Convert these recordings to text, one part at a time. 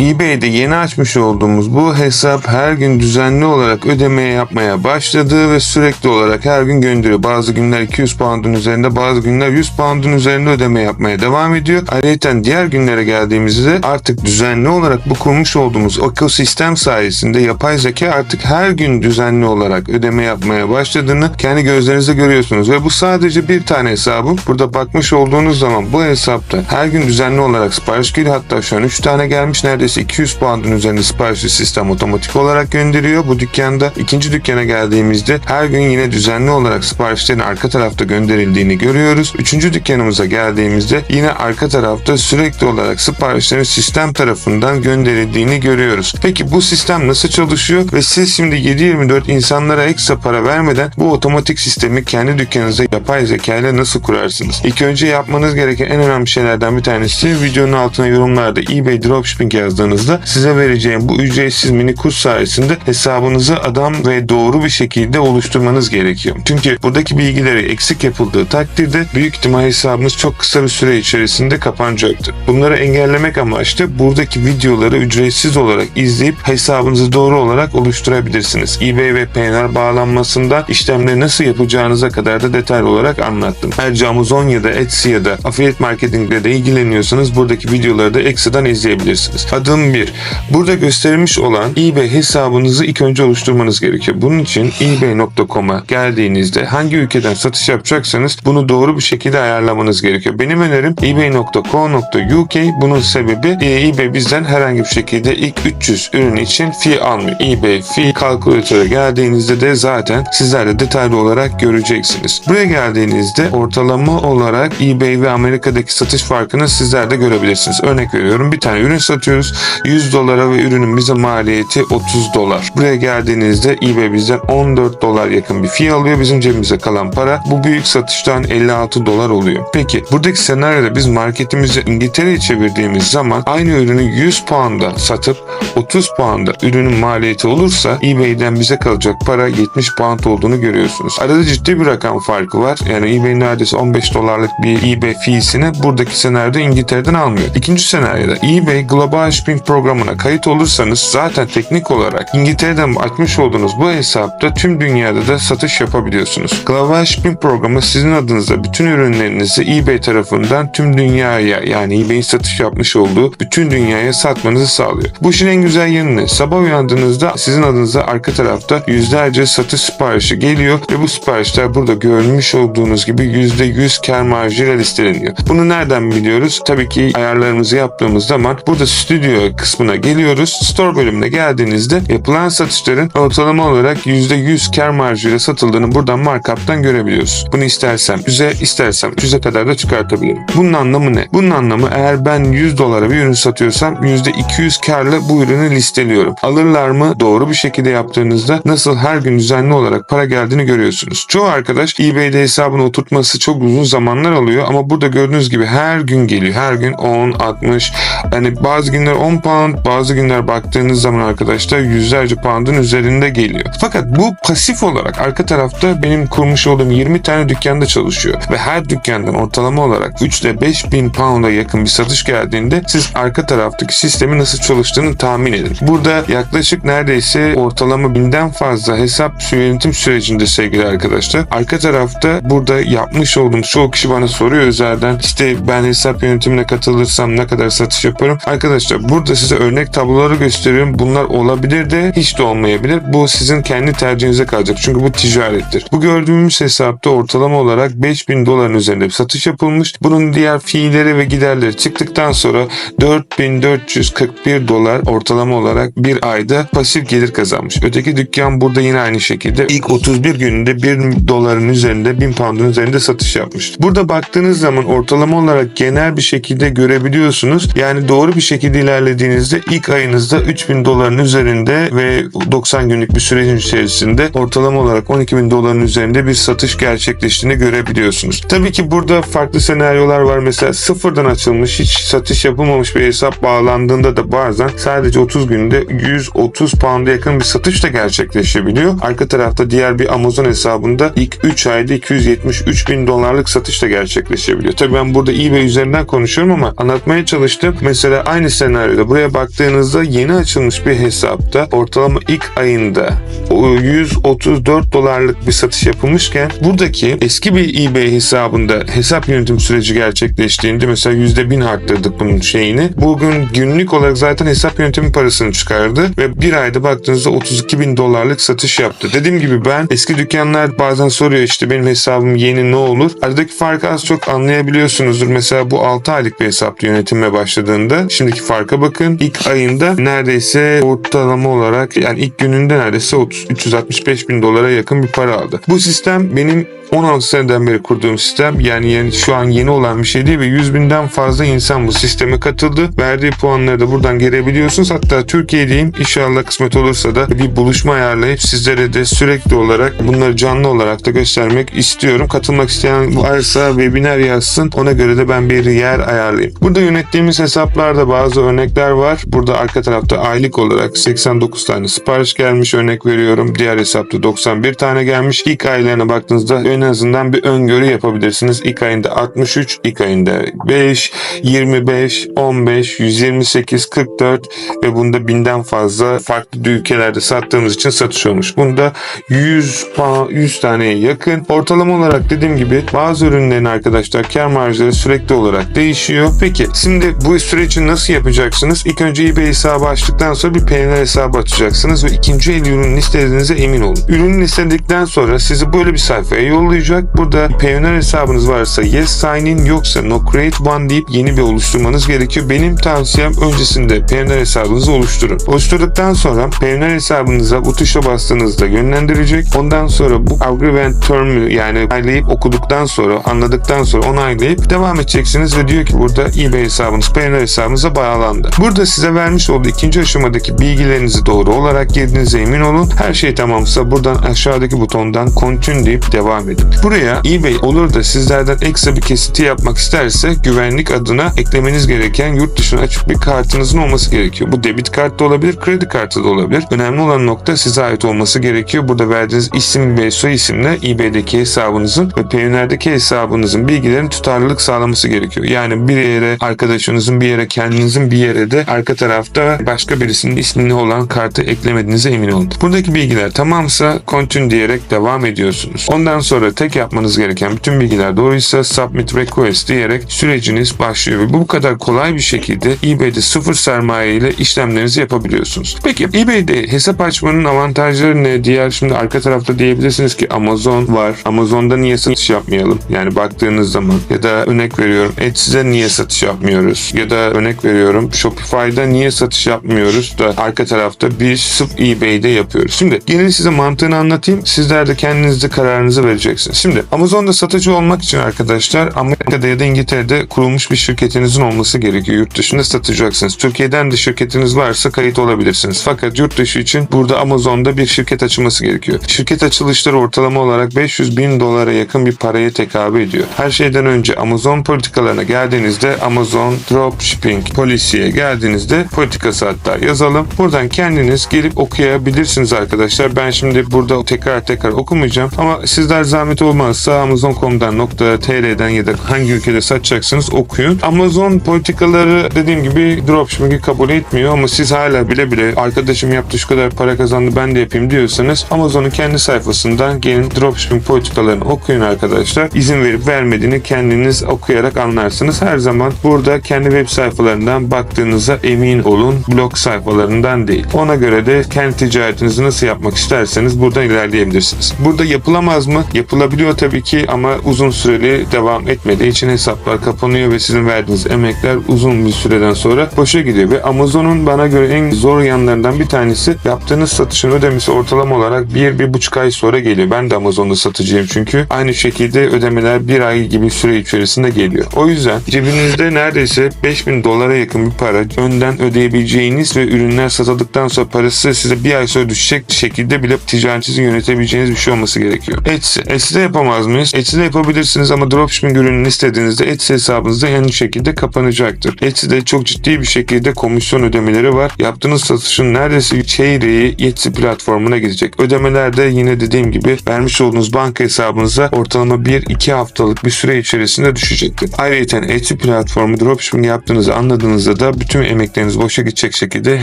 eBay'de yeni açmış olduğumuz bu hesap her gün düzenli olarak ödemeye yapmaya başladı ve sürekli olarak her gün gönderiyor. Bazı günler 200 pound'un üzerinde, bazı günler 100 pound'un üzerinde ödeme yapmaya devam ediyor. Ayrıca diğer günlere geldiğimizde artık düzenli olarak bu kurmuş olduğumuz ekosistem sayesinde yapay zeka artık her gün düzenli olarak ödeme yapmaya başladığını kendi gözlerinizle görüyorsunuz ve bu sadece bir tane hesabım. Burada bakmış olduğunuz zaman bu hesapta her gün düzenli olarak sipariş geliyor. Hatta şu an 3 tane gelmiş. Neredeyse 200 pound'un üzerinde siparişi sistem otomatik olarak gönderiyor. Bu dükkanda ikinci dükkana geldiğimizde her gün yine düzenli olarak siparişlerin arka tarafta gönderildiğini görüyoruz. Üçüncü dükkanımıza geldiğimizde yine arka tarafta sürekli olarak siparişlerin sistem tarafından gönderildiğini görüyoruz. Peki bu sistem nasıl çalışıyor ve siz şimdi 7/24 insanlara ekstra para vermeden bu otomatik sistemi kendi dükkanınıza yapay zeka ile nasıl kurarsınız? İlk önce yapmanız gereken en önemli şeylerden bir tanesi videonun altına yorumlarda eBay Dropshipping yazdığınızda size vereceğim bu ücretsiz mini kurs sayesinde hesabınızı adam ve doğru bir şekilde oluşturmanız gerekiyor. Çünkü buradaki bilgileri eksik yapıldığı takdirde büyük ihtimal hesabınız çok kısa bir süre içerisinde kapanacaktır. Bunları engellemek amaçlı buradaki videoları ücretsiz olarak izleyip hesabınızı doğru olarak oluşturabilirsiniz. eBay ve Payoneer bağlanmasında işlemleri nasıl yapacağınıza kadar da detaylı olarak anlattım. Ayrıca Amazon ya da Etsy ya da affiliate marketingle de ilgileniyorsanız buradaki videoları da ekstradan izleyebilirsiniz. Adım 1. Burada gösterilmiş olan eBay hesabınızı ilk önce oluşturmanız gerekiyor. Bunun için ebay.com'a geldiğinizde hangi ülkeden satış yapacaksanız bunu doğru bir şekilde ayarlamanız gerekiyor. Benim önerim ebay.co.uk. Bunun sebebi eBay bizden herhangi bir şekilde ilk 300 ürün için fee almıyor. eBay fee kalkülatöre geldiğinizde de zaten sizler de detaylı olarak göreceksiniz. Buraya geldiğinizde ortalama olarak eBay ve Amerika'daki satış farkını sizler de görebilirsiniz. Örnek veriyorum, bir tane ürün satıyoruz. $100 ve ürünün bize maliyeti $30. Buraya geldiğinizde eBay bizden $14 yakın bir fee alıyor. Bizim cebimize kalan para bu büyük satıştan $56 oluyor. Peki buradaki senaryoda biz marketimizi İngiltere'ye çevirdiğimiz zaman aynı ürünü 100 pound'a satıp 30 pound'a ürünün maliyeti olursa eBay'den bize kalacak para 70 pound olduğunu görüyorsunuz. Arada ciddi bir rakam farkı var. Yani eBay neredeyse $15'lık bir eBay fee'sini buradaki senaryoda İngiltere'den almıyor. İkinci senaryoda eBay Global Shipping programına kayıt olursanız zaten teknik olarak İngiltere'den açmış olduğunuz bu hesapta tüm dünyada da satış yapabiliyorsunuz. Global Shipping programı sizin adınıza bütün ürünlerinizi eBay tarafından tüm dünyaya, yani eBay'in satış yapmış olduğu bütün dünyaya satmanızı sağlıyor. Bu işin en güzel yanı ne? Sabah uyandığınızda sizin adınıza arka tarafta yüzlerce satış siparişi geliyor ve bu siparişler burada görmüş olduğunuz gibi %100 kar marjıyla listeleniyor. Bunu nereden biliyoruz? Tabii ki ayarlarımızı yaptığımız zaman burada stüdyo kısmına geliyoruz. Store bölümüne geldiğinizde yapılan satışların ortalama olarak %100 kar marjıyla satıldığını buradan markup'tan görebiliyoruz. Bunu istersem 100'e, istersem 100'e kadar da çıkartabilirim. Bunun anlamı ne? Bunun anlamı eğer ben $100'a bir ürün satıyorsam %200 karla bu ürünü listeliyorum. Alırlar mı? Doğru bir şekilde yaptığınızda nasıl her gün düzenli olarak para geldiğini görüyorsunuz. Çoğu arkadaş eBay'de hesabını oturtması çok uzun zamanlar alıyor ama burada gördüğünüz gibi her gün geliyor. Her gün 10, 60, yani bazı günler 10 pound, bazı günler baktığınız zaman arkadaşlar yüzlerce pound'un üzerinde geliyor. Fakat bu pasif olarak arka tarafta benim kurmuş olduğum 20 tane dükkanda çalışıyor ve her dükkandan ortalama olarak 3 ile 5 bin pound'a yakın bir satış geldiğinde siz arka taraftaki sistemin nasıl çalıştığını tahmin edin. Burada yaklaşık neredeyse ortalama 1000'den fazla hesap yönetim sürecinde sevgili arkadaşlar. Arka tarafta burada yapmış olduğum çoğu kişi bana soruyor özelden, işte ben hesap yönetimine katılırsam ne kadar satış yaparım? Arkadaşlar burada size örnek tabloları gösteriyorum. Bunlar olabilir de hiç de olmayabilir. Bu sizin kendi tercihinize kalacak. Çünkü bu ticarettir. Bu gördüğümüz hesapta ortalama olarak $5.000 üzerinde bir satış yapılmış. Bunun diğer fiilleri ve giderleri çıktıktan sonra $4.441 ortalama olarak bir ayda pasif gelir kazanmış. Öteki dükkan burada yine aynı şekilde ilk 31 gününde $1 üzerinde, 1000 pound'un üzerinde satış yapmış. Burada baktığınız zaman ortalama olarak genel bir şekilde görebiliyorsunuz. Yani doğru bir şekilde ilerlediğinizde ilk ayınızda $3.000 üzerinde ve 90 günlük bir sürecin içerisinde ortalama olarak $12.000 üzerinde bir satış gerçekleştiğini görebiliyorsunuz. Tabii ki burada farklı senaryolar var. Mesela sıfırdan açılmış, hiç satış yapılmamış bir hesap bağlandığında da bazen sadece 30 günde 130 pound'a yakın bir satış da gerçekleşebiliyor. Arka tarafta diğer bir Amazon hesabında ilk 3 ayda $273.000'lık satış da gerçekleşebiliyor. Tabii ben burada eBay üzerinden konuşuyorum ama anlatmaya çalıştım. Mesela aynı senaryo senaryoda. Buraya baktığınızda yeni açılmış bir hesapta ortalama ilk ayında $134 bir satış yapılmışken buradaki eski bir eBay hesabında hesap yönetim süreci gerçekleştiğinde mesela %1000 arttırdık bunun şeyini. Bugün günlük olarak zaten hesap yönetimi parasını çıkardı ve bir ayda baktığınızda $32.000 satış yaptı. Dediğim gibi ben eski dükkanlar bazen soruyor işte benim hesabım yeni ne olur? Aradaki farkı az çok anlayabiliyorsunuzdur. Mesela bu 6 aylık bir hesapta yönetime başladığında şimdiki farka bakın. İlk ayında neredeyse ortalama olarak yani ilk gününde neredeyse $365.000 yakın bir para aldı. Bu sistem benim 16 seneden beri kurduğum sistem yani şu an yeni olan bir şey değil ve 100.000'den fazla insan bu sisteme katıldı. Verdiği puanları da buradan görebiliyorsunuz. Hatta Türkiye'deyim. İnşallah kısmet olursa da bir buluşma ayarlayıp sizlere de sürekli olarak bunları canlı olarak da göstermek istiyorum. Katılmak isteyen varsa webinar yazsın. Ona göre de ben bir yer ayarlayayım. Burada yönettiğimiz hesaplarda bazı örnekler var. Burada arka tarafta aylık olarak 89 tane sipariş gelmiş. Örnek veriyorum. Diğer hesapta 91 tane gelmiş. İlk aylarına baktığınızda en azından bir öngörü yapabilirsiniz. İlk ayında 63, ilk ayında 5, 25, 15, 128, 44 ve bunda 1000'den fazla farklı ülkelerde sattığımız için satış olmuş. Bunda 100 taneye yakın. Ortalama olarak dediğim gibi bazı ürünlerin arkadaşlar kar marjları sürekli olarak değişiyor. Peki şimdi bu süreci nasıl yapacaksınız? İlk önce eBay hesabı açtıktan sonra bir PNL hesabı açacaksınız ve ikinci el ürün listediğinize emin olun. Ürünü listedikten sonra sizi böyle bir sayfaya yollayacak. Burada Payoneer hesabınız varsa yes sign in yoksa no create one deyip yeni bir oluşturmanız gerekiyor. Benim tavsiyem öncesinde Payoneer hesabınızı oluşturun. Oluşturduktan sonra Payoneer hesabınıza bu tuşa bastığınızda yönlendirecek. Ondan sonra bu agree and term'ü yani onaylayıp okuduktan sonra anladıktan sonra onaylayıp devam edeceksiniz ve diyor ki burada eBay hesabınız Payoneer hesabınıza bağlandı. Burada size vermiş olduğu ikinci aşamadaki bilgilerinizi doğru olarak girdiğinize emin olun. Her şey tamamsa buradan aşağıdaki butondan continue deyip devam edin. Buraya eBay olur da sizlerden ekstra bir kesiti yapmak isterse güvenlik adına eklemeniz gereken yurt dışına açık bir kartınızın olması gerekiyor. Bu debit kart da olabilir, kredi kartı da olabilir. Önemli olan nokta size ait olması gerekiyor. Burada verdiğiniz isim ve soy isimle eBay'deki hesabınızın ve Payoneer'deki hesabınızın bilgilerin tutarlılık sağlaması gerekiyor. Yani bir yere arkadaşınızın bir yere kendinizin bir yere de arka tarafta başka birisinin ismini olan kartı eklemediğinize emin olun. Buradaki bilgiler tamamsa continue diyerek devam ediyorsunuz. Ondan sonra tek yapmanız gereken bütün bilgiler doğruysa submit request diyerek süreciniz başlıyor ve bu kadar kolay bir şekilde eBay'de sıfır sermaye ile işlemlerinizi yapabiliyorsunuz. Peki eBay'de hesap açmanın avantajları ne? Diğer şimdi arka tarafta diyebilirsiniz ki Amazon var. Amazon'da niye satış yapmayalım? Yani baktığınız zaman ya da örnek veriyorum Etsy'de niye satış yapmıyoruz? Ya da örnek veriyorum Shopify'da niye satış yapmıyoruz da arka tarafta biz sırf eBay'de yapıyoruz. Şimdi gelin size mantığını anlatayım. Sizler de kendinizde kararınızı vereceksiniz. Şimdi Amazon'da satıcı olmak için arkadaşlar Amerika'da ya da İngiltere'de kurulmuş bir şirketinizin olması gerekiyor. Yurt dışında satacaksınız. Türkiye'den de şirketiniz varsa kayıt olabilirsiniz. Fakat yurt dışı için burada Amazon'da bir şirket açılması gerekiyor. Şirket açılışları ortalama olarak $500.000 yakın bir paraya tekabül ediyor. Her şeyden önce Amazon politikalarına geldiğinizde Amazon Dropshipping Policy'ye geldiğinizde politikası hatta yazalım. Buradan kendiniz gelip okuyabilirsiniz arkadaşlar. Ben şimdi burada tekrar okumayacağım ama sizler zahmet olmazsa amazon.com.tr'den ya da hangi ülkede satacaksınız okuyun. Amazon politikaları dediğim gibi dropshipping'i kabul etmiyor ama siz hala bile arkadaşım yaptı şu kadar para kazandı ben de yapayım diyorsanız Amazon'un kendi sayfasından gelin dropshipping politikalarını okuyun arkadaşlar. İzin verip vermediğini kendiniz okuyarak anlarsınız. Her zaman burada kendi web sayfalarından baktığınıza emin olun. Blog sayfalarından değil. Ona göre de kendi ticaretinizi nasıl yapmak isterseniz buradan ilerleyebilirsiniz. Burada yapılamaz mı? Yapılabiliyor tabii ki ama uzun süreli devam etmediği için hesaplar kapanıyor ve sizin verdiğiniz emekler uzun bir süreden sonra boşa gidiyor ve Amazon'un bana göre en zor yanlarından bir tanesi yaptığınız satışın ödemesi ortalama olarak 1-1,5 ay sonra geliyor. Ben de Amazon'da satıcıyım çünkü aynı şekilde ödemeler 1 ay gibi süre içerisinde geliyor. O yüzden cebinizde neredeyse $5.000 yakın bir para önden ödeyebileceğiniz ve ürünler satıldıktan sonra parası size 1 ay sonra düşecek şekilde bile ticaretinizi yönetebileceğiniz bir şey olması gerekiyor. Etsy'de yapamaz mıyız? Etsy'de yapabilirsiniz ama dropshipping ürününü istediğinizde Etsy hesabınızda aynı şekilde kapanacaktır. Etsy'de çok ciddi bir şekilde komisyon ödemeleri var. Yaptığınız satışın neredeyse çeyreği Etsy platformuna gidecek. Ödemelerde yine dediğim gibi vermiş olduğunuz banka hesabınıza ortalama 1-2 haftalık bir süre içerisinde düşecektir. Ayrıca Etsy platformu dropshipping yaptığınızı anladığınızda da bütün emekleriniz boşa gidecek şekilde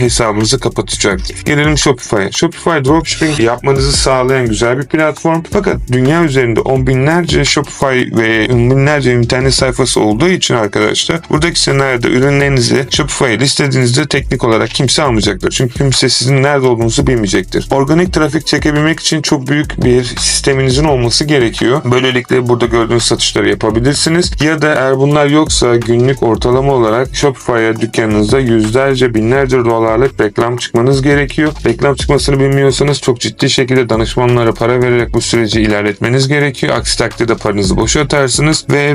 hesabınızı kapatacaktır. Gelelim Shopify'a. Shopify dropshipping yapmanızı sağlayan güzel bir platform. Fakat dünya üzerinde on binlerce Shopify ve on binlerce internet sayfası olduğu için arkadaşlar, buradaki senaryoda ürünlerinizi Shopify'a listelediğinizde teknik olarak kimse almayacaktır. Çünkü kimse sizin nerede olduğunuzu bilmeyecektir. Organik trafik çekebilmek için çok büyük bir sisteminizin olması gerekiyor. Böylelikle burada gördüğünüz satışları yapabilirsiniz. Ya da eğer bunlar yoksa günlük ortalama olarak Shopify'a dükkanınızda yüzlerce, binlerce dolarlık reklam çıkmanız gerekiyor. Reklam çıkmasını bilmiyorsanız çok ciddi şekilde danışmanlara para vererek bu süreci ilerletmeniz gerekiyor. Aksi takdirde paranızı boşa atarsınız ve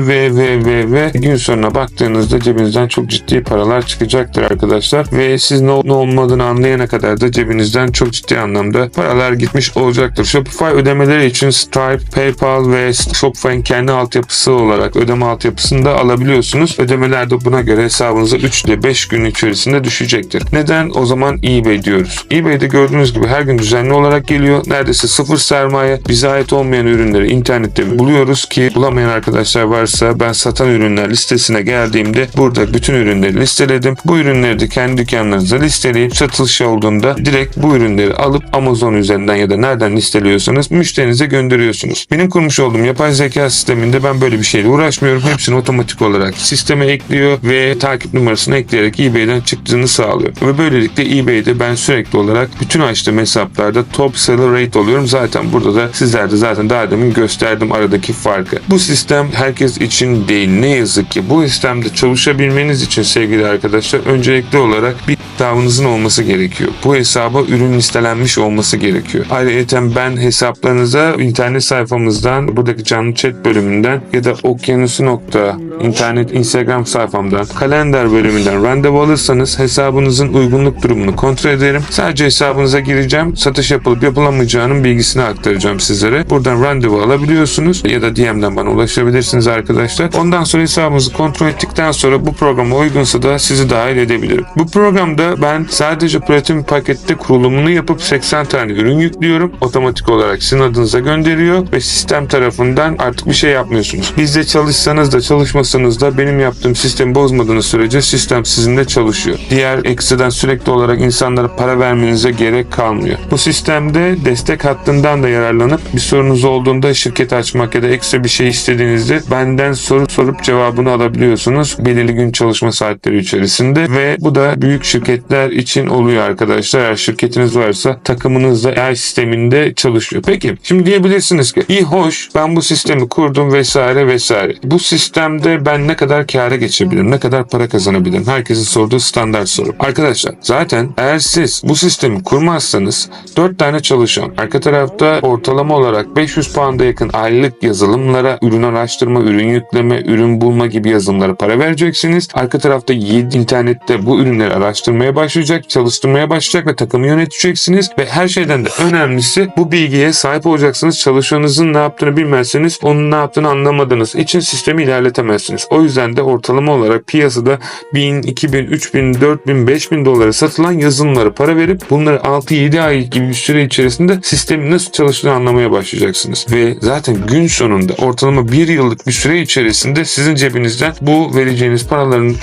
gün sonuna baktığınızda cebinizden çok ciddi paralar çıkacaktır arkadaşlar. Ve siz ne olmadığını anlayana kadar da cebinizden çok ciddi anlamda paralar gitmiş olacaktır. Shopify ödemeleri için Stripe, PayPal ve Shopify'in kendi altyapısı olarak ödeme altyapısını da alabiliyorsunuz. Ödemeler de buna göre hesabınıza 3 ile 5 gün içerisinde düşecektir. Neden o zaman eBay diyoruz? eBay'de gördüğünüz gibi her gün düzenli olarak geliyor. Neredeyse sıfır sermaye, bize ait olmayan ürünleri internette buluyoruz ki bulamayan arkadaşlar varsa ben satan ürünler listesine geldiğimde burada bütün ürünleri listeledim. Bu ürünleri de kendi dükkanlarınıza listeleyip satış olduğunda direkt bu ürünleri alıp Amazon üzerinden ya da nereden listeliyorsanız müşterinize gönderiyorsunuz. Benim kurmuş olduğum yapay zeka sisteminde ben böyle bir şeyle uğraşmıyorum. Hepsini otomatik olarak sisteme ekliyor ve takip numarasını ekleyerek eBay'den çıktığını sağlıyor. Ve böylelikle eBay'de ben sürekli olarak bütün açtığım hesaplarda top seller rate oluyorum. Zaten burada da sizler de zaten daha demin gösterdim aradaki farkı. Bu sistem herkes için değil. Ne yazık ki bu sistemde çalışabilmeniz için sevgili arkadaşlar öncelikli olarak bir hesabınızın olması gerekiyor. Bu hesaba ürün listelenmiş olması gerekiyor. Ayrıca ben hesaplarınıza internet sayfamızdan, buradaki canlı chat bölümünden ya da okyanusu.internet Instagram sayfamdan, kalender bölümünden randevu alırsanız hesabınızın uygunluk durumunu kontrol ederim. Sadece hesabınıza gireceğim. Satış yapılıp yapılamayacağının bilgisini aktaracağım sizlere. Buradan randevu alabiliyorsunuz ya da DM'den bana ulaşabilirsiniz arkadaşlar. Ondan sonra hesabınızı kontrol ettikten sonra bu programa uygunsa da sizi dahil edebilirim. Bu programda ben sadece platin pakette kurulumunu yapıp 80 tane ürün yüklüyorum. Otomatik olarak sizin adınıza gönderiyor ve sistem tarafından artık bir şey yapmıyorsunuz. Bizde çalışsanız da çalışmasanız da benim yaptığım sistemi bozmadığınız sürece sistem sizinle çalışıyor. Diğer ekstradan sürekli olarak insanlara para vermenize gerek kalmıyor. Bu sistemde destek hattından da yararlanıp bir sorunuz olduğunda şirket açmak ya da ekstra bir şey istediğinizde benden soru sorup cevabını alabiliyorsunuz belirli gün çalışma saatleri içerisinde ve bu da büyük şirketler için oluyor arkadaşlar. Eğer şirketiniz varsa takımınız da AI sisteminde çalışıyor. Peki şimdi diyebilirsiniz ki iyi hoş ben bu sistemi kurdum vesaire vesaire. Bu sistemde ben ne kadar kâra geçebilirim? Ne kadar para kazanabilirim? Herkesin sorduğu standart soru. Arkadaşlar zaten eğer siz bu sistemi kurmazsanız 4 tane çalışan arka tarafta ortalama olarak 500 pound'a yakın aylık yazılımlara ürün araştırma, ürün yükleme, ürün bulma gibi yazılımlara para vereceksiniz. Arka tarafta 7 internette bu ürünleri araştırmaya başlayacak, çalıştırmaya başlayacak ve takımı yöneteceksiniz ve her şeyden de önemlisi bu bilgiye sahip olacaksınız. Çalışanınızın ne yaptığını bilmezseniz onun ne yaptığını anlamadığınız için sistemi ilerletemezsiniz. O yüzden de ortalama olarak piyasada 1000, 2000, 3000, 4000, 5000 dolara satılan yazılımlara para verip bunları 6-7 ay gibi bir süre içerisinde sistemin nasıl çalıştığını anlamaya başlayacaksınız. Ve zaten gün sonunda ortalama 1 yıllık bir süre içerisinde sizin cebinizden bu vereceğiniz paraların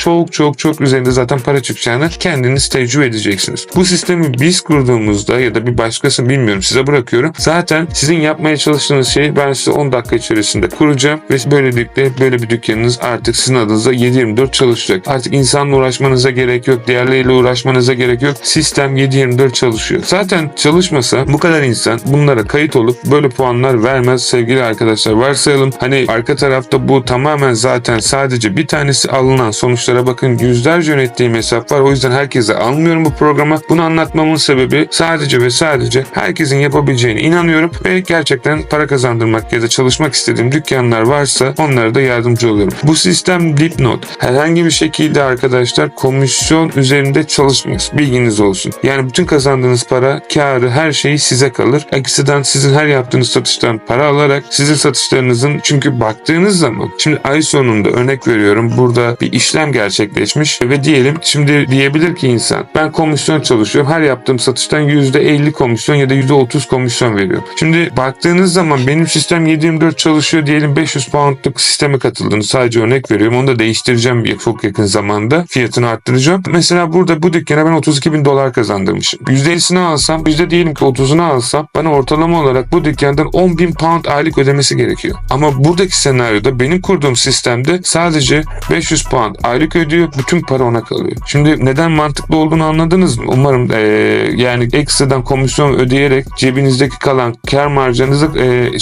çok üzerinde zaten para çıkacağını kendiniz tecrübe edeceksiniz. Bu sistemi biz kurduğumuzda ya da bir başkası bilmiyorum size bırakıyorum. Zaten sizin yapmaya çalıştığınız şeyi ben size 10 dakika içerisinde kuracağım ve böylelikle böyle bir dükkanınız artık sizin adınıza 7/24 çalışacak. Artık insanla uğraşmanıza gerek yok. Diğerleriyle uğraşmanıza gerek yok. Sistem 7/24 çalışıyor. Zaten çalışmasa bu kadar insan bunlara kayıt olup böyle puanlar vermez sevgili arkadaşlar. Varsayalım hani arka tarafta bu tamamen zaten sadece bir tanesi alınan sonuçlara bakın yüzlerce yönettiğim hesap var. O yüzden herkese almıyorum bu programa. Bunu anlatmamın sebebi sadece ve sadece herkesin yapabileceğine inanıyorum ve gerçekten para kazandırmak ya da çalışmak istediğim dükkanlar varsa onlara da yardımcı oluyorum. Bu sistem dipnot. Herhangi bir şekilde arkadaşlar komisyon üzerinde çalışmaz. Bilginiz olsun. Yani bütün kazandığınız para, kârı, her şeyi size kalır. Ekstradan sizin her yaptığınız satıştan para alarak sizin satışlarınızın çünkü baktığınız zaman şimdi ay sonunda örnek veriyorum burada bir işlem gerçekleşmiş ve diyelim şimdi diyebilir ki insan ben komisyon çalışıyorum. Her yaptığım satıştan %50 komisyon ya da %30 komisyon veriyorum. Şimdi baktığınız zaman benim sistem 7/24 çalışıyor diyelim 500 poundluk sisteme katıldınız. Sadece örnek veriyorum. Onu da değiştireceğim çok yakın zamanda. Fiyatı fiyatını arttıracağım. Mesela burada bu dükkana ben 32 bin dolar kazandırmışım. %50'sini alsam, diyelim ki 30'unu alsam bana ortalama olarak bu dükkandan 10 bin pound aylık ödemesi gerekiyor. Ama buradaki senaryoda benim kurduğum sistemde sadece 500 pound aylık ödüyor. Bütün para ona kalıyor. Şimdi neden mantıklı olduğunu anladınız mı? Umarım yani ekstradan komisyon ödeyerek cebinizdeki kalan kar marjınızı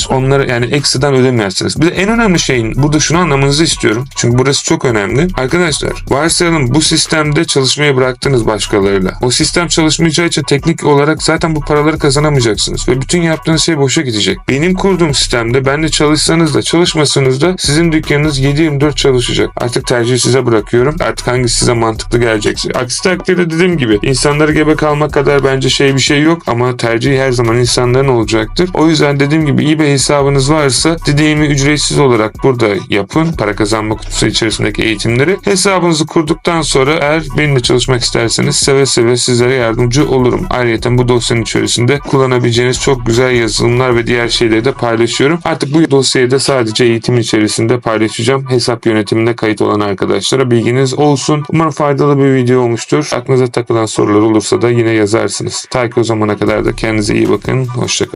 onlara yani ekstradan ödemezsiniz. Bir de en önemli şeyin burada şunu anlamanızı istiyorum. Çünkü burası çok önemli. Arkadaşlar varsayalım bu sistemde çalışmayı bıraktınız başkalarıyla. O sistem çalışmayacağı için teknik olarak zaten bu paraları kazanamayacaksınız ve bütün yaptığınız şey boşa gidecek. Benim kurduğum sistemde ben de çalışsanız da çalışmasanız da sizin dükkanınız 7/24 çalışacak. Artık tercihi size bırakıyorum. Artık hangisi size mantıklı gelecekse. Aksi takdirde dediğim gibi insanları gebe kalmak kadar bence bir şey yok ama tercih her zaman insanların olacaktır. O yüzden dediğim gibi eBay hesabınız varsa dediğimi ücretsiz olarak burada yapın. Para kazanma kutusu içerisindeki eğitimleri. Hesabınızı kurduktan sonra eğer benimle çalışmak isterseniz seve seve sizlere yardımcı olurum. Ayrıca bu dosyanın içerisinde kullanabileceğiniz çok güzel yazılımlar ve diğer şeyleri de paylaşıyorum. Artık bu dosyayı da sadece eğitimin içerisinde paylaşacağım. Hesap yönetimine kayıt olan arkadaşlara bilginiz olsun. Umarım faydalı bir video olmuştur. Aklınıza takılan sorular olursa da yine yazarsınız. Ta ki o zamana kadar da kendinize iyi bakın. Hoşça kalın.